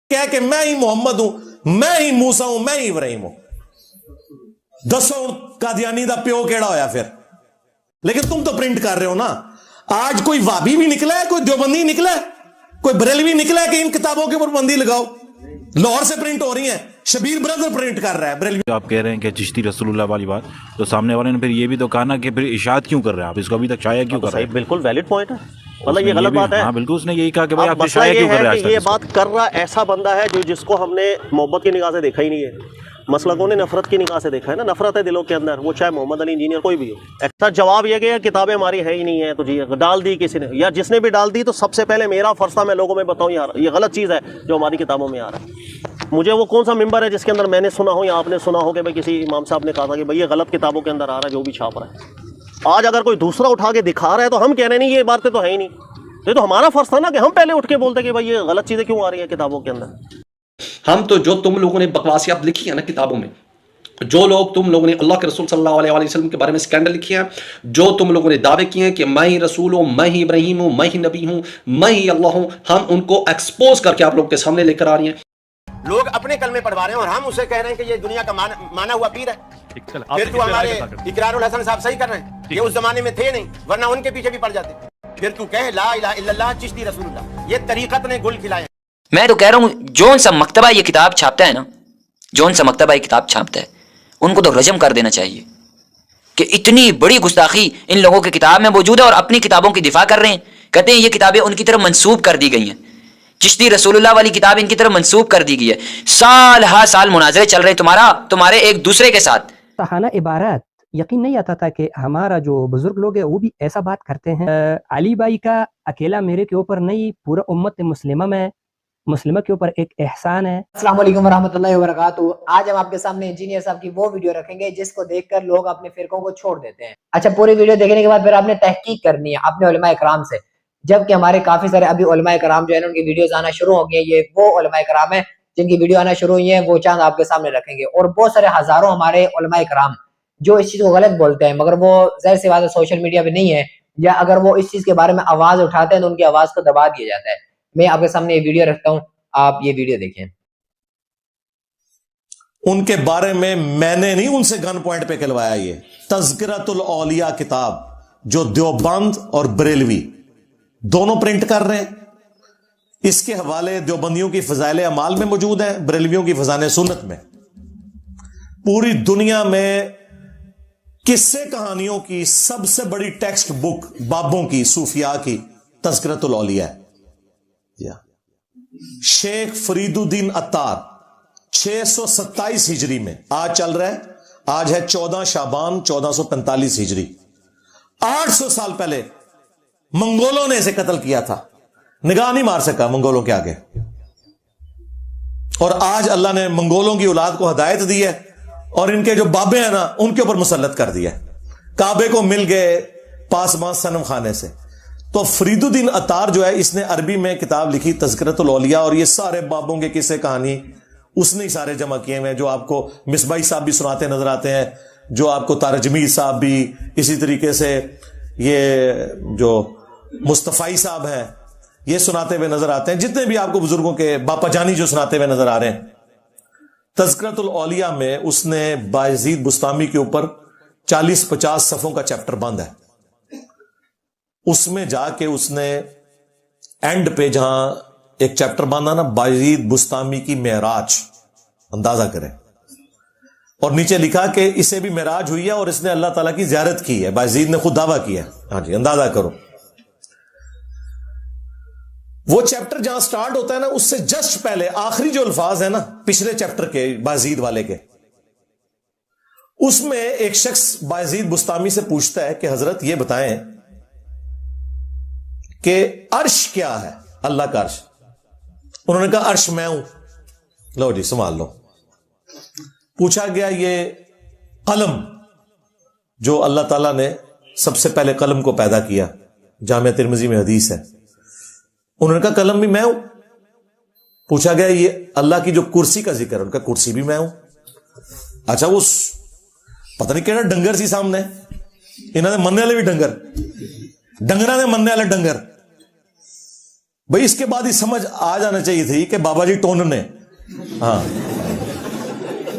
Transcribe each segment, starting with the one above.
کہہ کہ میں ہی محمد ہوں, میں ہی موسیٰ ہوں, میں ہی ابراہیم ہوں. دسو قادیانی دا پیو کیڑا ہویا پھر؟ لیکن تم تو پرنٹ کر رہے ہو نا. آج کوئی وابی بھی نکلا ہے, کوئی دیوبندی نکلا ہے, کوئی بریلوی نکلا ہے کہ ان کتابوں کے اوپر بندی لگاؤ. لاہور سے پرنٹ ہو رہی ہیں, شبیر برادر پرنٹ کر رہا ہے بریلوی. آپ کہہ رہے ہیں کہ چشتی رسول اللہ والی بات, تو سامنے والے نے پھر یہ بھی تو کہا نا کہ پھر اشاعت کیوں کر رہے ہیں آپ, اس کو ابھی تک شائع کیوں کر رہے ہیں؟ بالکل ویلڈ پوائنٹ ہے, مطلب یہ غلط بات ہے. ہاں بالکل, اس نے یہی کہا کہ بھائی آپ مسئلہ شائع یہ کیوں کر رہے ہیں. ہے کہ یہ بات کر رہا ایسا بندہ ہے جس کو ہم نے محبت کی نگاہ سے دیکھا ہی نہیں ہے. مسلکوں نے نفرت کی نگاہ سے دیکھا ہے نا, نفرت ہے دلوں کے اندر, وہ چاہے محمد علی انجینئر کوئی بھی ہو. ایسا جواب یہ کہ کتابیں ہماری ہے ہی نہیں ہے, تو جی ڈال دی کسی نے, یا جس نے بھی ڈال دی تو سب سے پہلے میرا فرض تھا میں لوگوں میں بتاؤں یار یہ غلط چیز ہے جو ہماری کتابوں میں آ رہا ہے. مجھے وہ کون سا ممبر ہے جس کے اندر میں نے سنا ہو یا آپ نے سنا ہو کہ بھائی کسی امام صاحب نے کہا تھا کہ بھائی یہ غلط کتابوں کے اندر آ رہا ہے جو بھی چھاپ رہا ہے. آج اگر کوئی دوسرا اٹھا کے دکھا رہا ہے تو ہم کہہ رہے نہیں یہ باتیں تو ہے ہی نہیں. یہ تو ہمارا فرض تھا نا کہ ہم پہلے اٹھ کے بولتے کہ بھائی یہ غلط چیزیں کیوں آ رہی ہیں کتابوں کے اندر. ہم تو جو تم لوگوں نے بکواسیات لکھی ہیں نا کتابوں میں, جو لوگ تم لوگوں نے اللہ کے رسول صلی اللہ علیہ وسلم کے بارے میں اسکینڈل لکھے ہیں, جو تم لوگوں نے دعوے کیے ہیں کہ میں ہی رسول ہوں, میں ہی ابراہیم ہوں, میں ہی نبی ہوں, میں ہی اللہ ہوں, ہم ان کو ایکسپوز کر کے آپ لوگوں کے سامنے لے کر آ رہی ہیں. لوگ اپنے کلمے پڑھوا رہے ہیں اور ہم اسے کہہ رہے ہیں کہ یہ دنیا کا مانا ہوا پیر ہے. پھر تو ہمارے اقرار الحسن صاحب صحیح کر رہے ہیں, یہ اس زمانے میں تھے نہیں ورنہ ان کے پیچھے بھی پڑ جاتے. پھر تو کہے لا الہ الا اللہ چشتی رسول اللہ, یہ طریقت نے گل کھلائے. میں تو کہہ رہا ہوں جون سا مکتبہ یہ کتاب چھاپتا ہے نا, جون سا مکتبہ یہ کتاب چھاپتا ہے, ان کو تو رجم کر دینا چاہیے کہ اتنی بڑی گستاخی ان لوگوں کی کتاب میں موجود ہے اور اپنی کتابوں کی دفاع کر رہے ہیں. کہتے ہیں یہ کتابیں ان کی طرف منسوب کر دی گئی ہیں, چشتی رسول اللہ والی کتاب ان کی طرف منسوب کر دی گئی ہے. سال ہا سال مناظرے چل رہے ہیں تمہارے ایک دوسرے کے ساتھ. تہانہ عبارت یقین نہیں آتا تھا کہ ہمارا جو بزرگ لوگ ہیں وہ بھی ایسا بات کرتے ہیں. علی بھائی کا اکیلا میرے کے اوپر نہیں, پورا امت مسلمہ کے اوپر ایک احسان ہے. السلام علیکم ورحمۃ اللہ وبرکاتہ. آج ہم آپ کے سامنے انجینئر صاحب کی وہ ویڈیو رکھیں گے جس کو دیکھ کر لوگ اپنے فرقوں کو چھوڑ دیتے ہیں. اچھا, پوری ویڈیو دیکھنے کے بعد پھر آپ نے تحقیق کرنی ہے اپنے علماء کرام سے, جبکہ ہمارے کافی سارے ابھی علماء کرام جو ہے ان کی ویڈیوز آنا شروع ہو گئی ہیں. یہ وہ علماء کرام ہیں جن کی ویڈیو آنا شروع ہوئی ہیں, وہ چاند آپ کے سامنے رکھیں گے. اور بہت سارے ہزاروں ہمارے علماء کرام جو اس چیز کو غلط بولتے ہیں, مگر وہ ظاہر سی بات ہے سوشل میڈیا پہ نہیں ہے, یا اگر وہ اس چیز کے بارے میں آواز اٹھاتے ہیں تو ان کی آواز کو دبا دیا جاتا ہے. میں آپ کے سامنے یہ ویڈیو رکھتا ہوں, آپ یہ ویڈیو دیکھیں. ان کے بارے میں نے نہیں ان سے گن پوائنٹ پہ کھلوایا. یہ تذکرۃ الاولیاء کتاب جو دیوبند اور بریلوی دونوں پرنٹ کر رہے ہیں, اس کے حوالے دیوبندیوں کی فضائل اعمال میں موجود ہیں, بریلویوں کی فضائل سنت میں. پوری دنیا میں قصے کہانیوں کی سب سے بڑی ٹیکسٹ بک بابوں کی, صوفیاء کی, تذکرۃ الاولیاء ہے. شیخ فرید الدین عطار 627 ہجری میں, آج چل رہا ہے, آج ہے 14 شعبان 1445 ہجری, 800 سال پہلے منگولوں نے اسے قتل کیا تھا. نگاہ نہیں مار سکا منگولوں کے آگے, اور آج اللہ نے منگولوں کی اولاد کو ہدایت دی ہے اور ان کے جو بابے ہیں نا ان کے اوپر مسلط کر دیا. کعبے کو مل گئے پاسباں صنم خانے سے. تو فرید الدین عطار جو ہے اس نے عربی میں کتاب لکھی تذکرۃ الاولیاء, اور یہ سارے بابوں کے قصے کہانی اس نے سارے جمع کیے ہوئے, جو آپ کو مصباحی صاحب بھی سناتے نظر آتے ہیں, جو آپ کو طارق جمیل صاحب بھی, اسی طریقے سے یہ جو مصطفی صاحب ہیں یہ سناتے ہوئے نظر آتے ہیں, جتنے بھی آپ کو بزرگوں کے باپا جانی جو سناتے ہوئے نظر آ رہے ہیں. تذکرۃ الاولیاء میں اس نے بایزید بستامی کے اوپر 40-50 صفوں کا چیپٹر بند ہے. اس میں جا کے اس نے اینڈ پہ جہاں ایک چیپٹر باندھا نا, بایزید بستامی کی معراج, اندازہ کریں, اور نیچے لکھا کہ اسے بھی معراج ہوئی ہے اور اس نے اللہ تعالیٰ کی زیارت کی ہے. بایزید نے خود دعویٰ کیا ہے. ہاں جی, اندازہ کرو. وہ چیپٹر جہاں سٹارٹ ہوتا ہے نا اس سے جسٹ پہلے آخری جو الفاظ ہیں نا پچھلے چیپٹر کے بایزید والے کے, اس میں ایک شخص بایزید بستامی سے پوچھتا ہے کہ حضرت یہ بتائیں کہ عرش کیا ہے, اللہ کا عرش. انہوں نے کہا عرش میں ہوں. لو جی سنبھال لو. پوچھا گیا یہ قلم جو اللہ تعالیٰ نے سب سے پہلے قلم کو پیدا کیا, جامعہ ترمذی میں حدیث ہے, انہوں نے کہا قلم بھی میں ہوں. پوچھا گیا یہ اللہ کی جو کرسی کا ذکر ہے, ان کا کرسی بھی میں ہوں. اچھا وہ پتہ نہیں کہنا ڈنگر سی سامنے, انہوں نے مننے والے بھی ڈنگر نے مننے والے ڈنگر, بھائی اس کے بعد ہی سمجھ آ جانا چاہیے تھی کہ بابا جی ٹون نے ہاں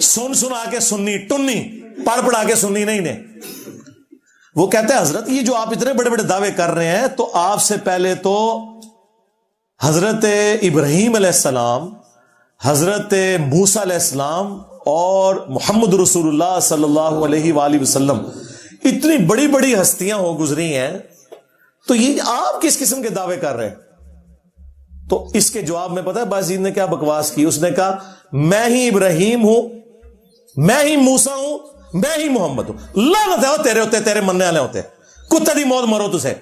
سنا کے سننی ٹنی پڑھا کے سننی نہیں نے. وہ کہتے ہیں حضرت یہ جو آپ اتنے بڑے بڑے دعوے کر رہے ہیں تو آپ سے پہلے تو حضرت ابراہیم علیہ السلام، حضرت موسیٰ علیہ السلام اور محمد رسول اللہ صلی اللہ علیہ وآلہ وسلم اتنی بڑی بڑی ہستیاں ہو گزری ہیں، تو یہ آپ کس قسم کے دعوے کر رہے ہیں؟ تو اس کے جواب میں پتہ ہے بازید نے کیا بکواس کی؟ اس نے کہا میں ہی ابراہیم ہوں، میں ہی موسیٰ ہوں، میں ہی محمد ہوں. لعنت ہے تیرے ہوتے، تیرے مننے والے ہوتے، کتے دی موت مرو تسے.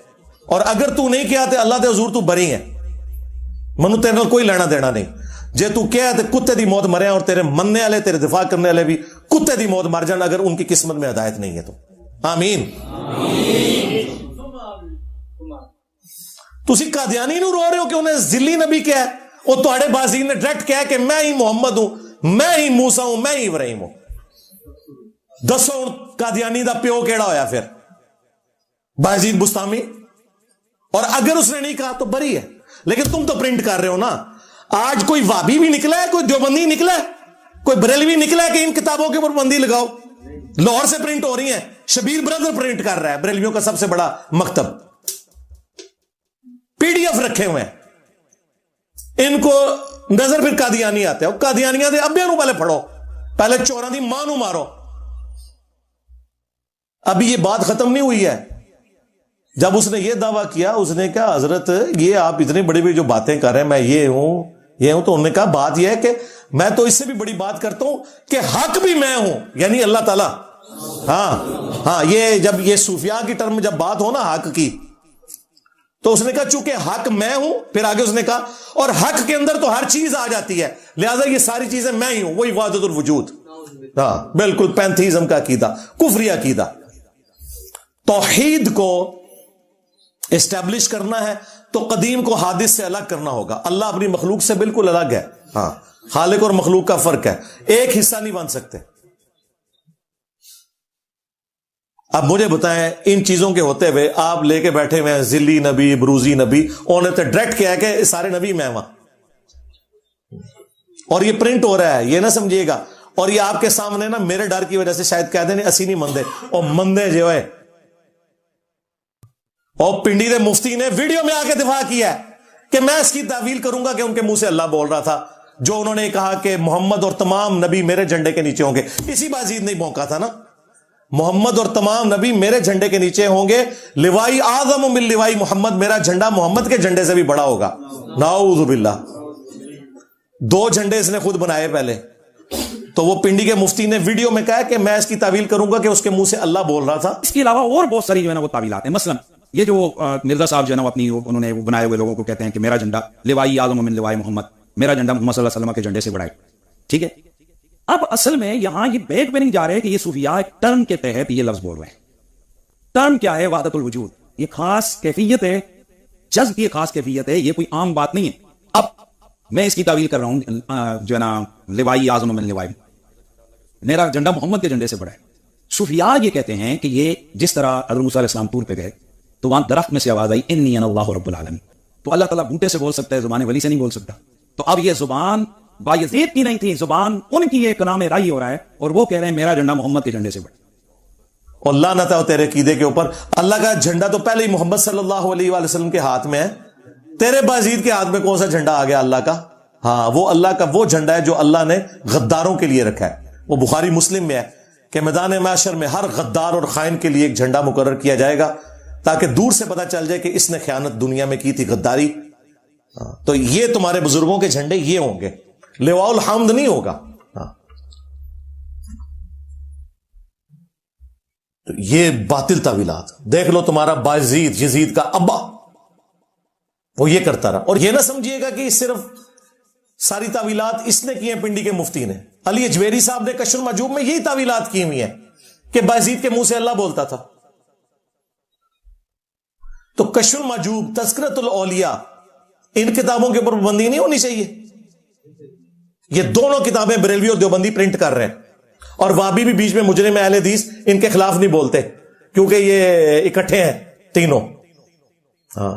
اور اگر تو نہیں کیا تے اللہ دے حضور تو بری ہے، منو تیرے نال کوئی لینا دینا نہیں. جے تو کیا تے کتے دی موت مرے اور تیرے مننے والے، تیرے دفاع کرنے والے بھی کتے دی موت مر جان اگر ان کی قسمت میں ہدایت نہیں ہے تو. آمین. تسی قادیانی نو رو رہے ہو کہ انہیں ذلی نبی کیا ہے؟ وہ تواڈے بازی نے ڈائریکٹ کہا کہ میں ہی محمد ہوں، میں ہی موسیٰ ہوں، میں ہی ابراہیم ہوں. دسو قادیانی دا پیو کیڑا ہویا پھر؟ بازید بستامی. اور اگر اس نے نہیں کہا تو بری ہے. لیکن تم تو پرنٹ کر رہے ہو نا. آج کوئی وابی بھی نکلا ہے، کوئی دیوبندی نکلا ہے، کوئی بریلوی نکلا ہے کہ ان کتابوں کے اوپر پابندی لگاؤ. لاہور سے پرنٹ ہو رہی ہیں، شبیر بردر پرنٹ کر رہا ہے، بریلویوں کا سب سے بڑا مکتب. پی ڈی ایف رکھے ہوئے ہیں. ان کو نظر پھر قادیانی آتے ہیں. قادیانیاں دے ابے نو پہلے پڑھو، پہلے چوراں دی ماں نو مارو. ابھی یہ بات ختم نہیں ہوئی ہے. جب اس نے یہ دعویٰ کیا، اس نے کہا حضرت یہ آپ اتنی بڑی بڑی جو باتیں کر رہے ہیں، میں یہ ہوں یہ ہوں، تو انہوں نے کہا بات یہ ہے کہ میں تو اس سے بھی بڑی بات کرتا ہوں کہ حق بھی میں ہوں، یعنی اللہ تعالیٰ. ہاں یہ جب یہ صوفیاء کی ٹرم میں جب بات ہو نا حق کی، تو اس نے کہا چونکہ حق میں ہوں، پھر آگے اس نے کہا اور حق کے اندر تو ہر چیز آ جاتی ہے، لہذا یہ ساری چیزیں میں ہی ہوں. وہی وحدت الوجود. ہاں بالکل پینتھیزم کا عقیدہ، کفری عقیدہ. توحید کو اسٹیبلش کرنا ہے تو قدیم کو حادث سے الگ کرنا ہوگا. اللہ اپنی مخلوق سے بالکل الگ ہے. ہاں خالق اور مخلوق کا فرق ہے، ایک حصہ نہیں بن سکتے. اب مجھے بتائیں ان چیزوں کے ہوتے ہوئے آپ لے کے بیٹھے ہوئے ہیں ذلی نبی، بروزی نبی، انہوں نے تو ڈائریکٹ کیا کہ سارے نبی میں وہاں، اور یہ پرنٹ ہو رہا ہے، یہ نہ سمجھیے گا. اور یہ آپ کے سامنے نا میرے ڈر کی وجہ سے شاید کہہ دیں اسی نہیں مندے، اور مندے جو ہے. اور پنڈی دے مفتی نے ویڈیو میں آ کے دفاع کیا ہے کہ میں اس کی تعویل کروں گا کہ ان کے منہ سے اللہ بول رہا تھا جو انہوں نے کہا کہ محمد اور تمام نبی میرے جھنڈے کے نیچے ہوں گے. اسی بازید نے موقع تھا نا، محمد اور تمام نبی میرے جھنڈے کے نیچے ہوں گے. لوائی اعظم من لوائی محمد، میرا جھنڈا محمد کے جھنڈے سے بھی بڑا ہوگا. نعوذ باللہ. 2 جھنڈے اس نے خود بنائے پہلے. تو وہ پنڈی کے مفتی نے ویڈیو میں کہا کہ میں اس کی تعویل کروں گا کہ اس کے منہ سے اللہ بول رہا تھا. اس کے علاوہ اور بہت ساری جو ہے نا وہ تعویلات ہیں. مثلا یہ جو مرزا صاحب جو ہے نا اپنی انہوں نے وہ بنائے ہوئے لوگوں کو کہتے ہیں کہ میرا جھنڈا لوائی اعظم من لوائی محمد، میرا جھنڈا محمد صلی اللہ علیہ وسلم کے جھنڈے سے بڑا ہے. ٹھیک ہے. اب اصل میں یہاں یہ بیک پہ نہیں جا رہے کہ یہ صوفیاء ایک ٹرم کے تحت یہ لفظ بول رہے ہیں. ٹرم کیا ہے؟ وحدت الوجود. یہ خاص کیفیت ہے، جذب کی خاص کیفیت ہے، یہ کوئی عام بات نہیں ہے. اب میں اس کی تعویل کر رہا ہوں جو ہے نا لوائی اعظم من لوائی، میرا جھنڈا محمد کے جھنڈے سے بڑا ہے. صوفیاء یہ کہتے ہیں کہ یہ جس طرح حضرت موسیٰ علیہ السلام طور پہ گئے تو وہاں درخت میں سے آواز آئی انی انا اللہ رب العالمین، تو اللہ تعالیٰ بوٹے سے بول سکتا ہے، زبان ولی سے نہیں بول سکتا. تو اب یہ زبان بایزید کی نہیں تھی، زبان ان کی ایک نام رائی ہو رہا ہے، اور وہ کہہ رہے ہیں میرا جھنڈا محمد کے جھنڈے سے بڑا. اور لعنت ہے تیرے عقیدے کے اوپر. اللہ کا جھنڈا تو پہلے ہی محمد صلی اللہ علیہ وآلہ وسلم کے ہاتھ میں ہے. تیرے بازید کے ہاتھ میں کون سا جھنڈا آ گیا اللہ کا؟ ہاں وہ اللہ کا وہ جھنڈا ہے جو اللہ نے غداروں کے لیے رکھا ہے. وہ بخاری مسلم میں ہے کہ میدان محشر میں ہر غدار اور خائن کے لیے ایک جھنڈا مقرر کیا جائے گا تاکہ دور سے پتا چل جائے کہ اس نے خیانت دنیا میں کی تھی، غداری. تو یہ تمہارے بزرگوں کے جھنڈے یہ ہوں گے، لواء الحمد نہیں ہوگا. تو یہ باطل تعویلات دیکھ لو. تمہارا بازید یزید کا ابا وہ یہ کرتا رہا. اور یہ نہ سمجھیے گا کہ صرف ساری تعویلات اس نے کی ہیں پنڈی کے مفتی نے. علی اجویری صاحب نے کشف المحجوب میں یہی تعویلات کی ہوئی ہیں کہ بازید کے منہ سے اللہ بولتا تھا. تو کشف المحجوب، تذکرۃ الاولیاء، ان کتابوں کے اوپر پابندی نہیں ہونی چاہیے. یہ دونوں کتابیں بریلوی اور دیوبندی پرنٹ کر رہے ہیں، اور وہابی بھی بیچ میں مجرم اہل حدیث ان کے خلاف نہیں بولتے کیونکہ یہ اکٹھے ہیں تینوں. ہاں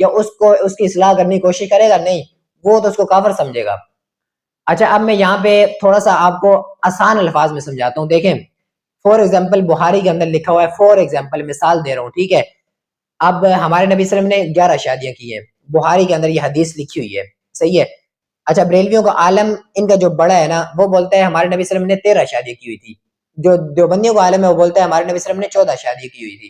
یا اس کو اس کی اصلاح کرنے کی کوشش کرے گا؟ نہیں، وہ تو اس کو کافر سمجھے گا۔ اچھا اب میں یہاں پہ تھوڑا سا آپ کو آسان الفاظ میں سمجھاتا ہوں۔ دیکھیں فور ایگزامپل بخاری کے اندر لکھا ہوا ہے، فور ایگزامپل مثال دے رہا ہوں، ٹھیک ہے؟ اب ہمارے نبی صلی اللہ علیہ وسلم نے 11 شادیاں کی ہیں، بخاری کے اندر یہ حدیث لکھی ہوئی ہے، صحیح ہے؟ اچھا بریلویوں کا عالم ان کا جو بڑا ہے نا وہ بولتا ہے ہمارے نبی صلی اللہ علیہ وسلم نے 13 شادیاں کی ہوئی تھی، جو دیوبندیوں کا عالم ہے وہ بولتا ہے ہمارے نبی صلی اللہ علیہ وسلم نے 14 شادیاں کی ہوئی تھی۔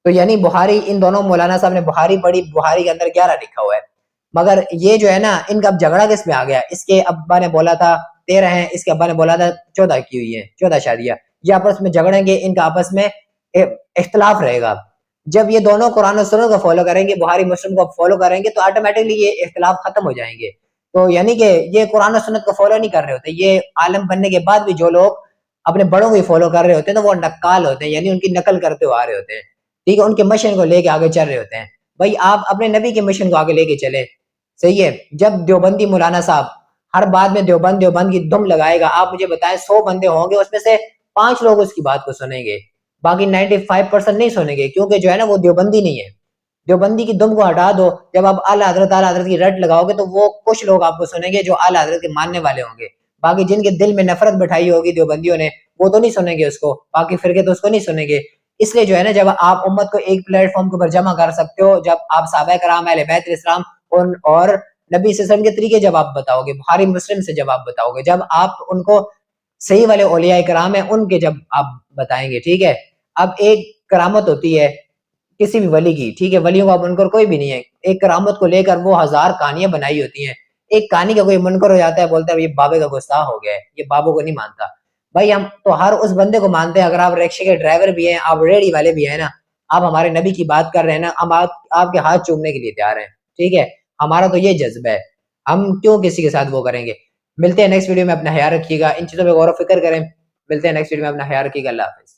تو یعنی بخاری، ان دونوں مولانا صاحب نے بخاری پڑھی، بخاری کے اندر 11 لکھا ہوا ہے، مگر یہ جو ہے نا ان کا اب جھگڑا کس میں آ گیا؟ اس کے ابا نے بولا تھا 13 ہیں، اس کے ابا نے بولا تھا 14 کی ہوئی ہیں، 14 شادیاں، یہ آپس میں جھگڑیں گے، ان کا آپس میں اختلاف رہے گا۔ جب یہ دونوں قرآن و سنت کو فالو کریں گے، بخاری مسلم کو فالو کریں گے تو آٹومیٹکلی یہ اختلاف ختم ہو جائیں گے۔ تو یعنی کہ یہ قرآن و سنت کو فالو نہیں کر رہے ہوتے، یہ عالم بننے کے بعد بھی جو لوگ اپنے بڑوں کو فالو کر رہے ہوتے ہیں تو وہ نقال ہوتے ہیں، یعنی ان کی نقل کرتے ہوئے آ رہے ہوتے ہیں، ٹھیک ہے؟ ان کے مشن کو لے کے آگے چل رہے ہوتے ہیں۔ بھائی آپ اپنے نبی کے مشن کو آگے لے کے چلے، صحیح ہے؟ جب دیوبندی مولانا صاحب ہر بات میں دیوبند دیوبند کی دم لگائے گا، آپ مجھے بتائیں 100 بندے ہوں گے اس میں سے 5 لوگ اس کی بات کو سنیں گے، باقی 95% نہیں سنیں گے، کیونکہ جو ہے نا وہ دیوبندی نہیں ہے۔ دیوبندی کی دم کو ہٹا دو، جب آپ اعلیٰ حضرت کی رٹ لگاؤ گے تو وہ کچھ لوگ آپ کو سنیں گے جو اعلیٰ حضرت کے ماننے والے ہوں گے، باقی جن کے دل میں نفرت بٹھائی ہوگی دیوبندیوں نے وہ تو نہیں سنیں گے اس کو، باقی فرقے تو اس کو نہیں سنیں گے۔ اس لیے جو ہے نا جب آپ امت کو ایک پلیٹ فارم کے اوپر جمع کر سکتے ہو، جب آپ صحابہ کرام اہل بیت اسلام اور نبی صلی اللہ علیہ وسلم کے طریقے جب آپ بتاؤ گے، بخاری مسلم سے جب آپ بتاؤ گے، جب آپ ان کو صحیح والے اولیاء کرام ہیں ان کے جب آپ بتائیں گے، ٹھیک ہے؟ اب ایک کرامت ہوتی ہے کسی بھی ولی کی، ٹھیک ہے؟ ولیوں کا منکر کوئی بھی نہیں ہے، ایک کرامت کو لے کر وہ 1000 کہانیاں بنائی ہوتی ہیں، ایک کہانی کا کوئی منکر ہو جاتا ہے، بولتا ہے یہ بابے کا گستاخ ہو گیا ہے، یہ بابوں کو نہیں مانتا۔ بھائی ہم تو ہر اس بندے کو مانتے ہیں، اگر آپ رکشے کے ڈرائیور بھی ہیں، آپ ریڑھی والے بھی ہیں نا، آپ ہمارے نبی کی بات کر رہے ہیں نا، ہم آپ کے ہاتھ چومنے کے لیے تیار ہیں، ٹھیک ہے؟ ہمارا تو یہ جذبہ ہے، ہم کیوں کسی کے ساتھ وہ کریں گے؟ ملتے ہیں نیکسٹ ویڈیو میں، اپنا خیال رکھیے گا، ان چیزوں پہ غور و فکر کریں، ملتے ہیں نیکسٹ ویڈیو میں، اپنا خیال رکھیے گا، اللہ حافظ۔